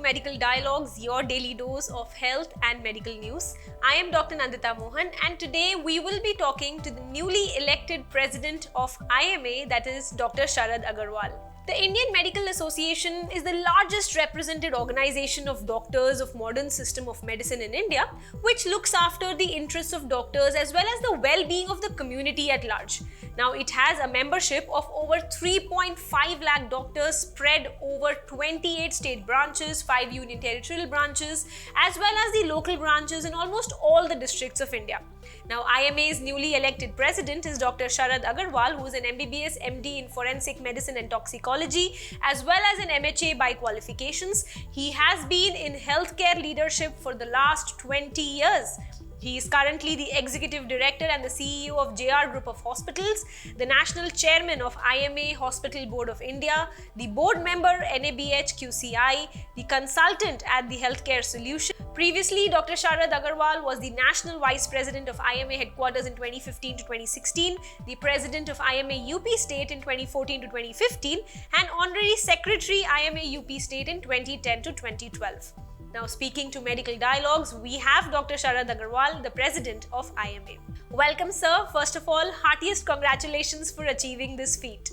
Medical Dialogues, your daily dose of health and medical news. I am Dr. Nandita Mohan, and today we will be talking to the newly elected president of IMA, that is Dr. Sharad Aggarwal. The Indian Medical Association is the largest represented organization of doctors of modern system of medicine in India, which looks after the interests of doctors as well as the well-being of the community at large. Now, it has a membership of over 3.5 lakh doctors spread over 28 state branches, 5 union territorial branches, as well as the local branches in almost all the districts of India. Now, IMA's newly elected president is Dr. Sharad Aggarwal, who is an MBBS MD in Forensic Medicine and Toxicology, as well as an MHA by qualifications. He has been in healthcare leadership for the last 20 years. He is currently the Executive Director and the CEO of JR Group of Hospitals, the National Chairman of IMA Hospital Board of India, the Board Member NABH QCI, the Consultant at the Healthcare Solution. Previously, Dr. Sharad Aggarwal was the National Vice President of IMA Headquarters in 2015 to 2016, the President of IMA UP State in 2014 to 2015, and Honorary Secretary IMA UP State in 2010 to 2012. Now, speaking to Medical Dialogues, we have Dr. Sharad Aggarwal, the President of IMA. Welcome, sir. First of all, heartiest congratulations for achieving this feat.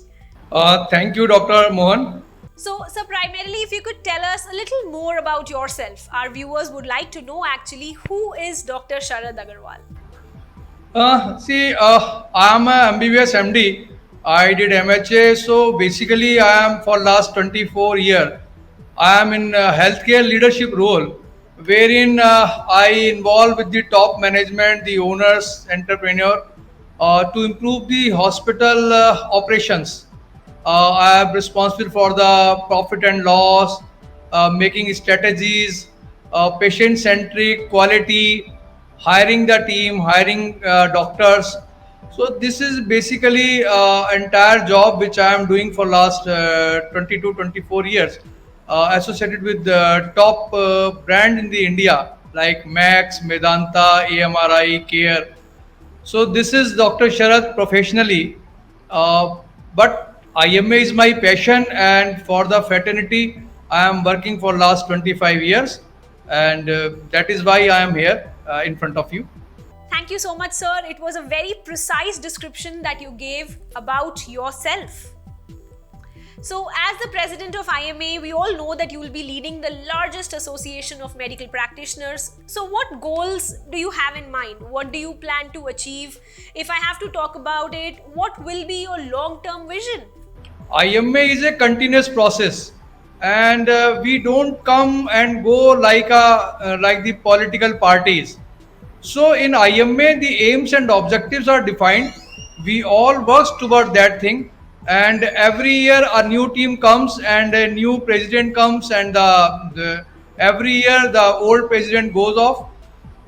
Thank you, Dr. Mohan. So, sir, primarily, if you could tell us a little more about yourself. Our viewers would like to know actually who is Dr. Sharad Aggarwal. I am a MBBS MD. I did MHA, so basically I am for last 24 years. I am in a healthcare leadership role, wherein I involve with the top management, the owners, entrepreneur, to improve the hospital operations. I am responsible for the profit and loss, making strategies, patient-centric, quality, hiring the team, hiring doctors. So this is basically entire job which I am doing for last 20 to 24 years. Associated with the top brand in the India like Max, Medanta, AMRI, Care. So this is Dr. Sharad professionally, but IMA is my passion, and for the fraternity I am working for last 25 years, and that is why I am here in front of you. Thank you so much, sir. It was a very precise description that you gave about yourself. So, as the president of IMA, we all know that you will be leading the largest association of medical practitioners. So, what goals do you have in mind? What do you plan to achieve? If I have to talk about it, what will be your long-term vision? IMA is a continuous process, and we don't come and go like the political parties. So, in IMA, the aims and objectives are defined. We all work toward that thing. And every year a new team comes and a new president comes, and every year the old president goes off.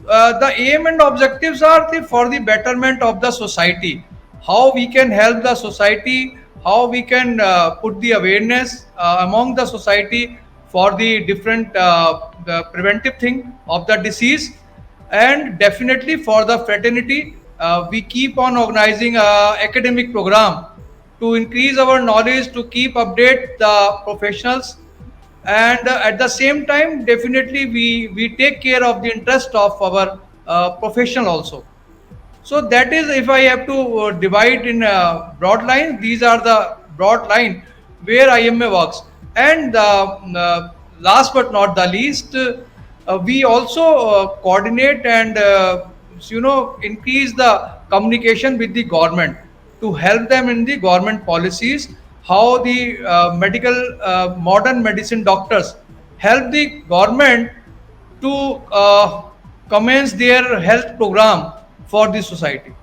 The aim and objectives are for the betterment of the society. How we can help the society, how we can put the awareness among the society for the different the preventive thing of the disease, and definitely for the fraternity. We keep on organizing academic program to increase our knowledge, to keep update the professionals, and at the same time definitely we take care of the interest of our professional also. So that is, if I have to divide in broad line, these are the broad line where IMA works. And last but not the least, we also coordinate and increase the communication with the government to help them in the government policies, how the modern medicine doctors help the government to commence their health program for the society.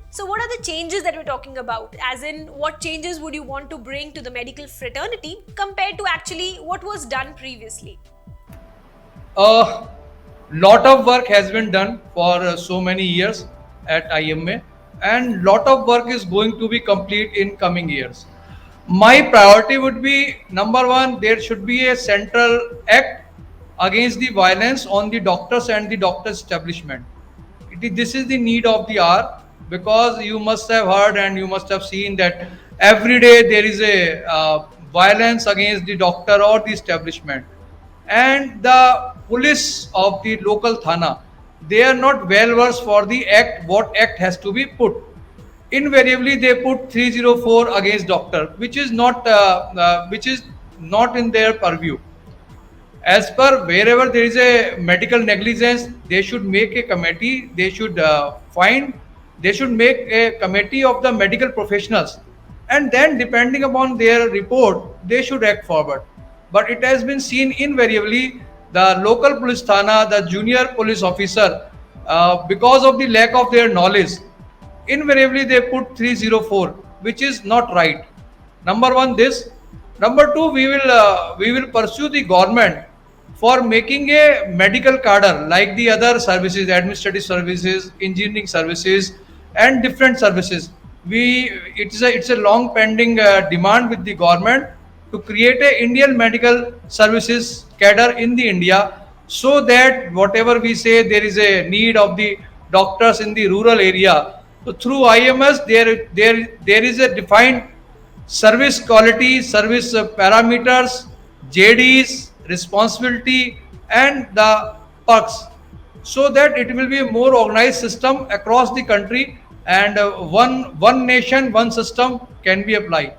So what are the changes that we're talking about? As in, what changes would you want to bring to the medical fraternity compared to actually what was done previously? A lot of work has been done for so many years at IMA, and lot of work is going to be complete in coming years. My priority would be, number one, there should be a central act against the violence on the doctors and the doctor establishment. This is the need of the hour, because you must have heard and you must have seen that every day there is a violence against the doctor or the establishment. and the police of the local thana, they are not well versed for the act, what act has to be put. Invariably they put 304 against doctor, which is not in their purview. As per wherever there is a medical negligence, they should make a committee, they should they should make a committee of the medical professionals, and then depending upon their report they should act forward. But it has been seen invariably the local police thana, the junior police officer, because of the lack of their knowledge, invariably they put 304, which is not right. Number one, this. Number two, we will pursue the government for making a medical cadre like the other services, administrative services, engineering services, and different services. It's a long pending demand with the government to create a Indian medical services cadre in the India, so that whatever we say there is a need of the doctors in the rural area. So through IMS there is a defined service quality, service parameters, JDs, responsibility, and the perks, so that it will be a more organized system across the country, and one nation, one system can be applied.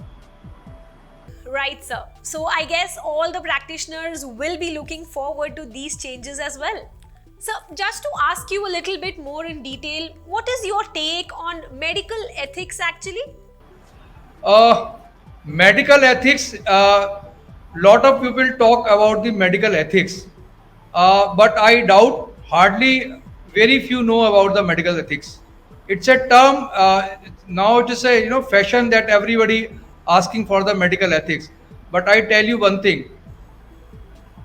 Right, sir. So I guess all the practitioners will be looking forward to these changes as well. So just to ask you a little bit more in detail, what is your take on medical ethics actually? Uh, Medical ethics, lot of people talk about the medical ethics, but I doubt, hardly very few know about the medical ethics. It's a term, now it is a fashion that everybody asking for the medical ethics. But I tell you one thing,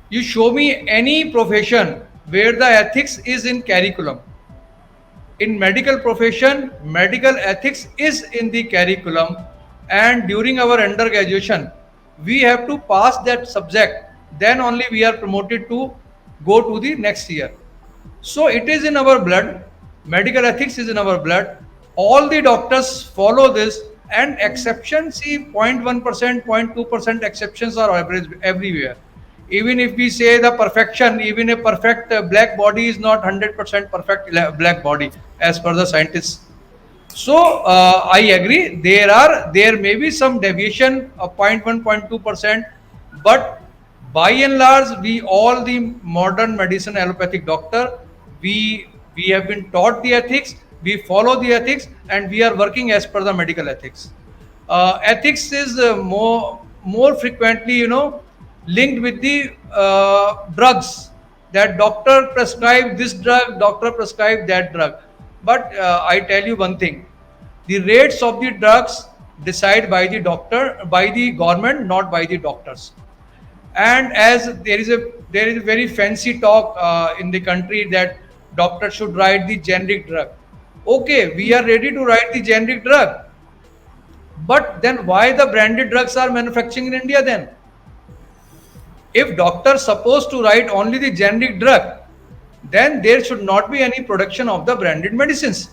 you show me any profession where the ethics is in curriculum. In medical profession, medical ethics is in the curriculum, and during our undergraduation we have to pass that subject, then only we are promoted to go to the next year. So it is in our blood, medical ethics is in our blood. All the doctors follow this, and exceptions, see, 0.1%, 0.2% exceptions are average everywhere. Even if we say the perfection, even a perfect black body is not 100% perfect black body as per the scientists. So I agree. There may be some deviation of 0.1, 0.2%, but by and large, we all the modern medicine allopathic doctor, we have been taught the ethics, we follow the ethics, and we are working as per the medical ethics. Ethics is more frequently, linked with the drugs, that doctor prescribe this drug, doctor prescribe that drug. But I tell you one thing, the rates of the drugs decide by the doctor, by the government, not by the doctors. And as there is a very fancy talk in the country that doctor should write the generic drug. Okay, we are ready to write the generic drug, but then why the branded drugs are manufacturing in India then? If doctor supposed to write only the generic drug, then there should not be any production of the branded medicines.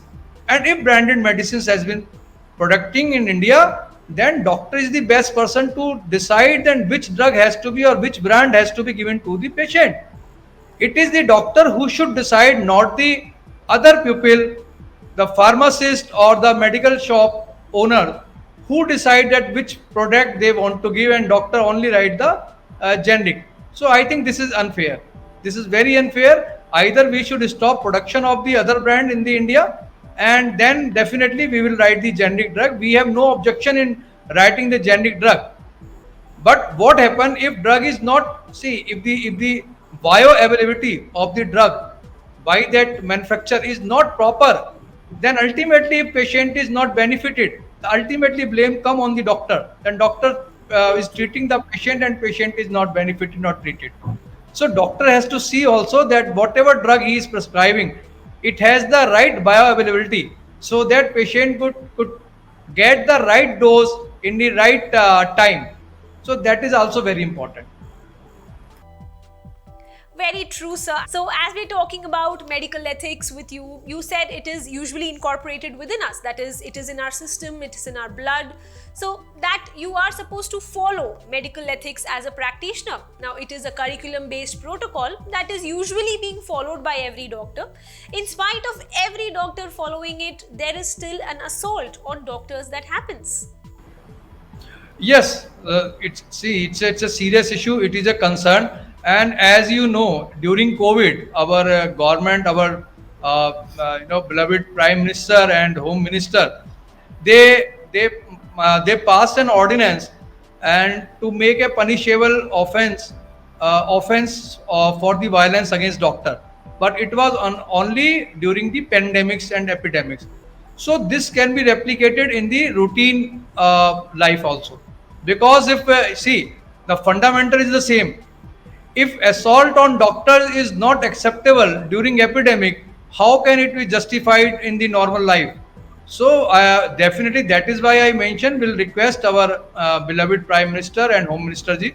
And if branded medicines has been producing in India, then doctor is the best person to decide then which drug has to be or which brand has to be given to the patient. It is the doctor who should decide, not the other pupil, the pharmacist or the medical shop owner, who decide that which product they want to give, and doctor only write the generic. So I think this is unfair. This is very unfair. Either we should stop production of the other brand in the India, and then definitely we will write the generic drug. We have no objection in writing the generic drug. But what happen if drug is not, see, if the bioavailability of the drug by that manufacturer is not proper, then ultimately if patient is not benefited, ultimately blame come on the doctor. Then doctor is treating the patient, and patient is not benefited, not treated. So doctor has to see also that whatever drug he is prescribing, it has the right bioavailability, so that patient could get the right dose in the right time. So that is also very important. Very true, sir. So, as we're talking about medical ethics with you, you said it is usually incorporated within us. That is, it is in our system, it is in our blood. So, that you are supposed to follow medical ethics as a practitioner. Now, it is a curriculum based protocol that is usually being followed by every doctor. In spite of every doctor following it, there is still an assault on doctors that happens. Yes, it's a serious issue. It is a concern, and as you know, during COVID, our government, our beloved Prime Minister and Home Minister, they passed an ordinance and to make a punishable offense for the violence against doctor. But it was only during the pandemics and epidemics. So this can be replicated in the routine life also, because if see, the fundamental is the same. If assault on doctors is not acceptable during epidemic, how can it be justified in the normal life? So definitely that is why I mentioned will request our beloved Prime Minister and Home Minister ji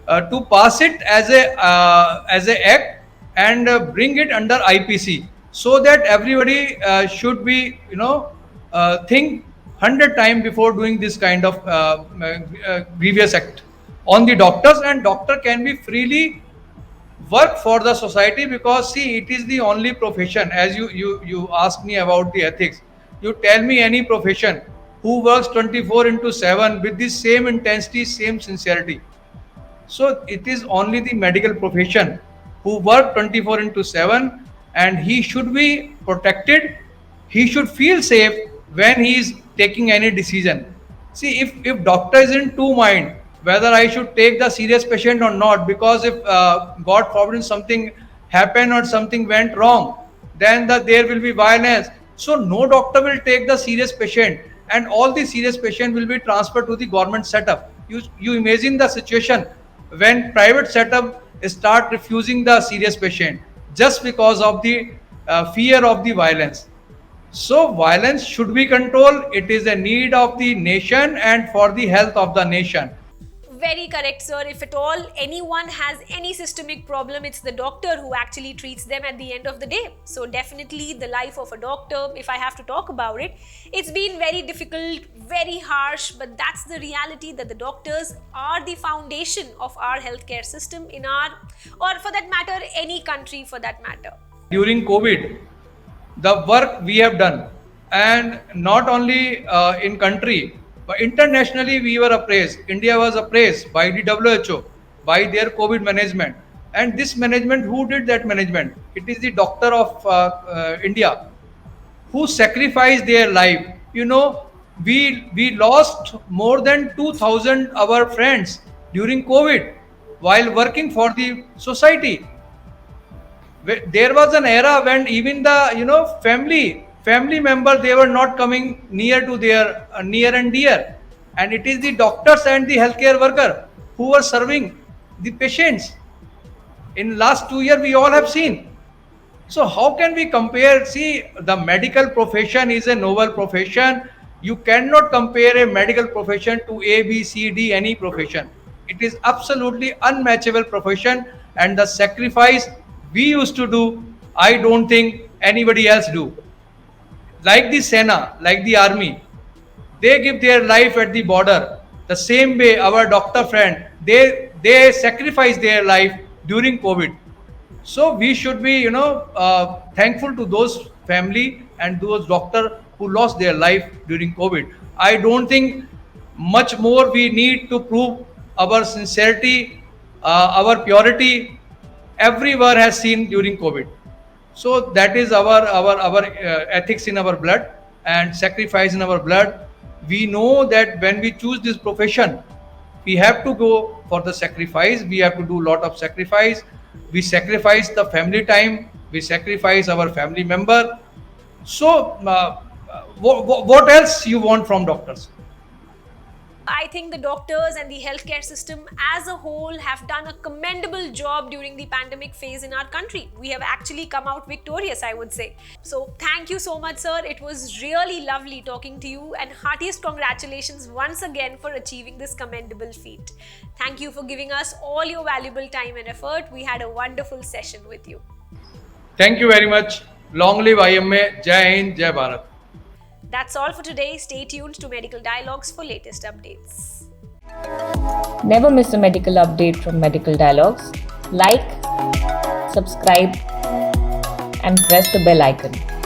to pass it as a act and bring it under IPC, so that everybody should be think 100 times before doing this kind of grievous act on the doctors, and doctor can be freely work for the society, because see, it is the only profession. As you ask me about the ethics, you tell me any profession who works 24 into 7 with the same intensity, same sincerity. So it is only the medical profession who work 24 into 7, and he should be protected. He should feel safe when he is taking any decision. See, if doctor is in two mind whether I should take the serious patient or not, because if God forbid something happened or something went wrong, then there will be violence. So no doctor will take the serious patient, and all the serious patient will be transferred to the government setup. You imagine the situation when private setup start refusing the serious patient just because of the fear of the violence. So violence should be controlled. It is a need of the nation and for the health of the nation. Very correct, sir. If at all anyone has any systemic problem, it's the doctor who actually treats them at the end of the day. So definitely the life of a doctor, if I have to talk about it, it's been very difficult, very harsh, but that's the reality, that the doctors are the foundation of our healthcare system in our, or for that matter, any country for that matter. During COVID, the work we have done, and not only in country, but internationally we were appraised. India was appraised by the WHO, by their COVID management. And this management, who did that management? It is the doctor of India who sacrificed their life. We lost more than 2,000 our friends during COVID while working for the society. There was an era when even the family member, they were not coming near to their near and dear, and it is the doctors and the healthcare worker who were serving the patients. In last 2 years we all have seen. So how can we compare? See, the medical profession is a noble profession. You cannot compare a medical profession to A, B, C, D, any profession. It is absolutely unmatchable profession, and the sacrifice we used to do, I don't think anybody else do. Like the Sena, like the army, they give their life at the border. The same way our doctor friend, they sacrifice their life during COVID. So we should be thankful to those family and those doctor who lost their life during COVID. I don't think much more we need to prove our sincerity, our purity. Everyone has seen during COVID. So that is our ethics in our blood and sacrifice in our blood. We know that when we choose this profession, we have to go for the sacrifice. We have to do a lot of sacrifice. We sacrifice the family time. We sacrifice our family member. So what else you want from doctors? I think the doctors and the healthcare system as a whole have done a commendable job during the pandemic phase in our country. We have actually come out victorious, I would say. So thank you so much, sir. It was really lovely talking to you, and heartiest congratulations once again for achieving this commendable feat. Thank you for giving us all your valuable time and effort. We had a wonderful session with you. Thank you very much. Long live IMA. Jai Hind, Jai Bharat. That's all for today. Stay tuned to Medical Dialogues for latest updates. Never miss a medical update from Medical Dialogues. Like, subscribe, and press the bell icon.